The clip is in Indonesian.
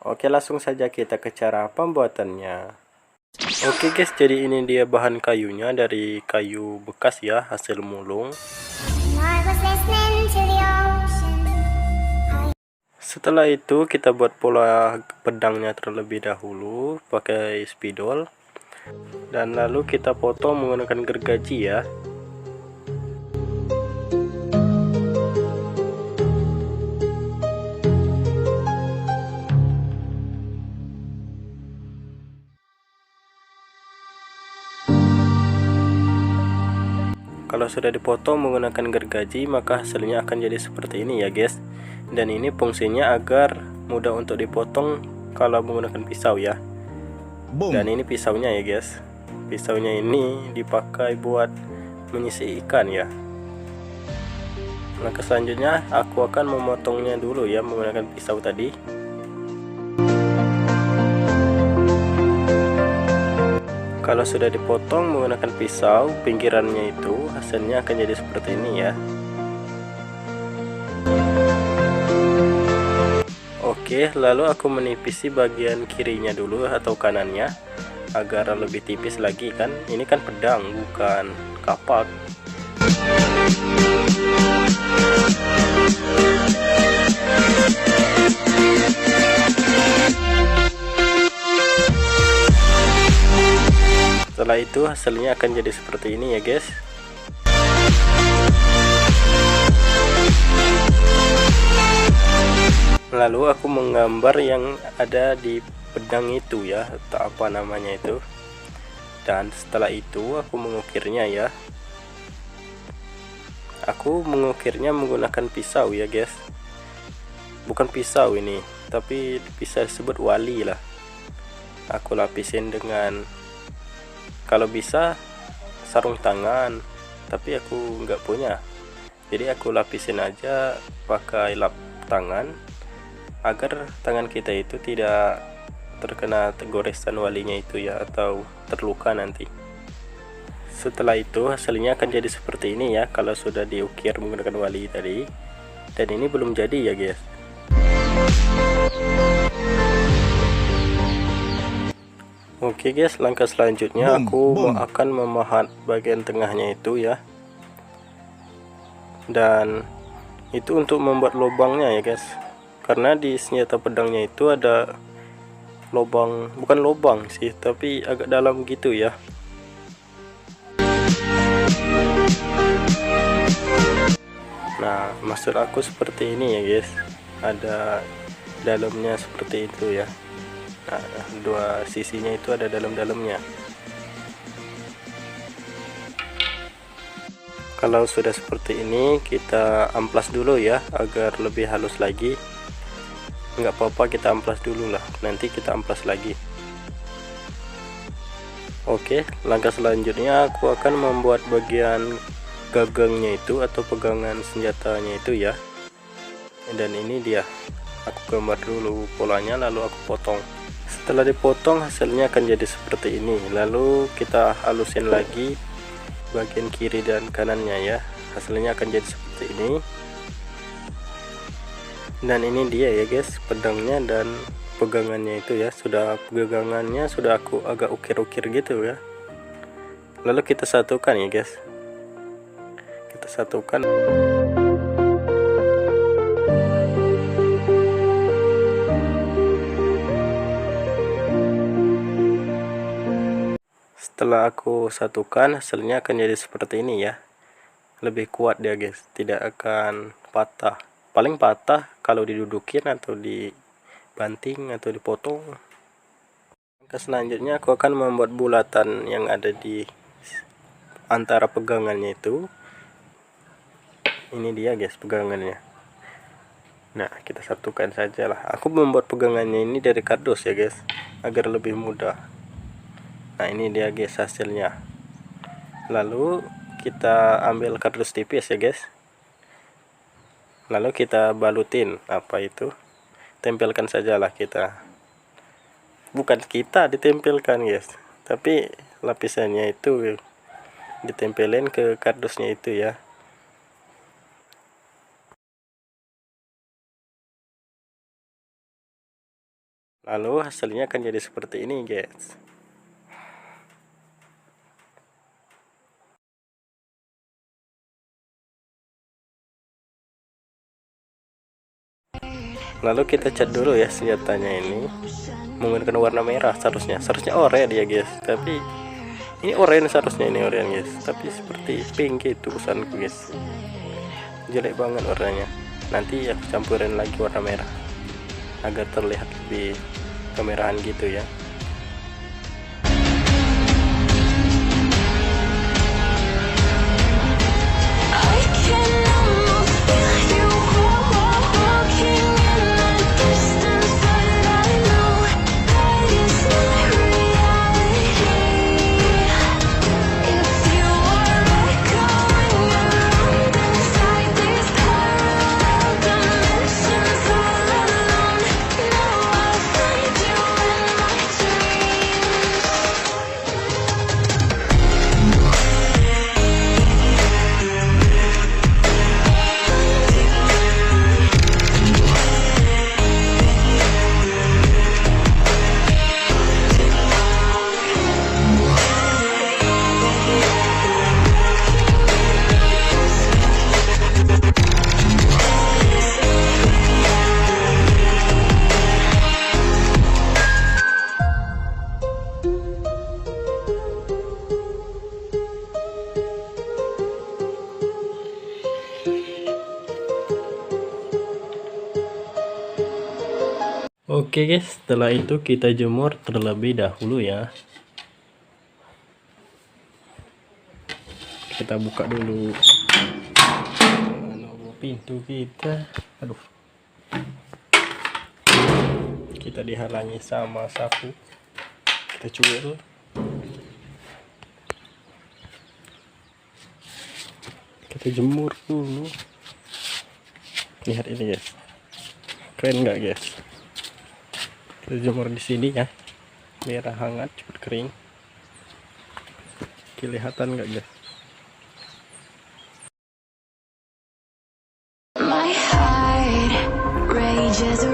Oke, langsung saja kita ke cara pembuatannya. Oke guys, jadi ini dia bahan kayunya, dari kayu bekas ya, hasil mulung. Setelah itu kita buat pola pedangnya terlebih dahulu pakai spidol, dan lalu kita potong menggunakan gergaji ya. Kalau sudah dipotong menggunakan gergaji, maka hasilnya akan jadi seperti ini ya guys. Dan ini fungsinya agar mudah untuk dipotong kalau menggunakan pisau ya. Dan ini pisaunya ya guys. Pisaunya ini dipakai buat menyisir ikan ya. Langkah selanjutnya aku akan memotongnya dulu ya menggunakan pisau tadi. Kalau sudah dipotong menggunakan pisau, pinggirannya itu hasilnya akan jadi seperti ini ya. Oke, lalu aku menipisi bagian kirinya dulu atau kanannya agar lebih tipis lagi kan. Ini kan pedang, bukan kapak. Setelah itu hasilnya akan jadi seperti ini ya guys. Lalu aku menggambar yang ada di pedang itu ya, atau apa namanya itu. Dan setelah itu aku mengukirnya ya. Aku mengukirnya menggunakan pisau ya guys. Bukan pisau ini, tapi bisa disebut wali lah. Aku lapisin dengan, kalau bisa sarung tangan, tapi aku nggak punya, jadi aku lapisin aja pakai lap tangan agar tangan kita itu tidak terkena goresan walinya itu ya, atau terluka nanti. Setelah itu hasilnya akan jadi seperti ini ya kalau sudah diukir menggunakan wali tadi. Dan ini belum jadi ya guys. Oke guys, langkah selanjutnya aku akan memahat bagian tengahnya itu ya. Dan itu untuk membuat lubangnya ya guys. Karena di senjata pedangnya itu ada lubang, bukan lubang sih, tapi agak dalam gitu ya. Nah, maksud aku seperti ini ya guys. Ada dalamnya seperti itu ya. Nah, dua sisinya itu ada dalam-dalamnya. Kalau sudah seperti ini, kita amplas dulu ya agar lebih halus lagi. Nggak apa-apa, kita amplas dulu lah, nanti kita amplas lagi. Oke, langkah selanjutnya aku akan membuat bagian gagangnya itu atau pegangan senjatanya itu ya. Dan ini dia, aku gambar dulu polanya lalu aku potong. Setelah dipotong hasilnya akan jadi seperti ini. Lalu kita halusin lagi bagian kiri dan kanannya ya. Hasilnya akan jadi seperti ini. Dan ini dia ya guys, pedangnya dan pegangannya itu ya. Pegangannya sudah aku agak ukir-ukir gitu ya. Lalu kita satukan ya guys. Kita satukan. Setelah aku satukan hasilnya akan jadi seperti ini ya. Lebih kuat dia guys, tidak akan patah. Paling patah kalau didudukin atau dibanting atau dipotong. Langkah selanjutnya aku akan membuat bulatan yang ada di antara pegangannya itu. Ini dia guys pegangannya. Nah, kita satukan sajalah. Aku membuat pegangannya ini dari kardus ya guys, agar lebih mudah. Nah, ini dia guys hasilnya. Lalu kita ambil kardus tipis ya guys. Lalu kita balutin, apa itu, tempelkan sajalah kita. Bukan kita ditempelkan guys, tapi lapisannya itu ditempelin ke kardusnya itu ya. Lalu hasilnya akan jadi seperti ini guys. Lalu kita cat dulu ya senjatanya ini menggunakan warna merah, seharusnya oranye dia guys, tapi ini oranye, seharusnya ini oranye guys, tapi seperti pink gitu urusanku guys, jelek banget warnanya. Nanti aku campurin lagi warna merah agar terlihat lebih kemerahan gitu ya. Oke guys, setelah itu kita jemur terlebih dahulu ya. Kita buka dulu pintu kita. Aduh, kita dihalangi sama sapu. Kita cuil. Kita jemur dulu. Lihat ini guys, keren nggak guys? Kita jemur di sini ya, biar hangat cepat kering. Kelihatan nggak guys? My heart rages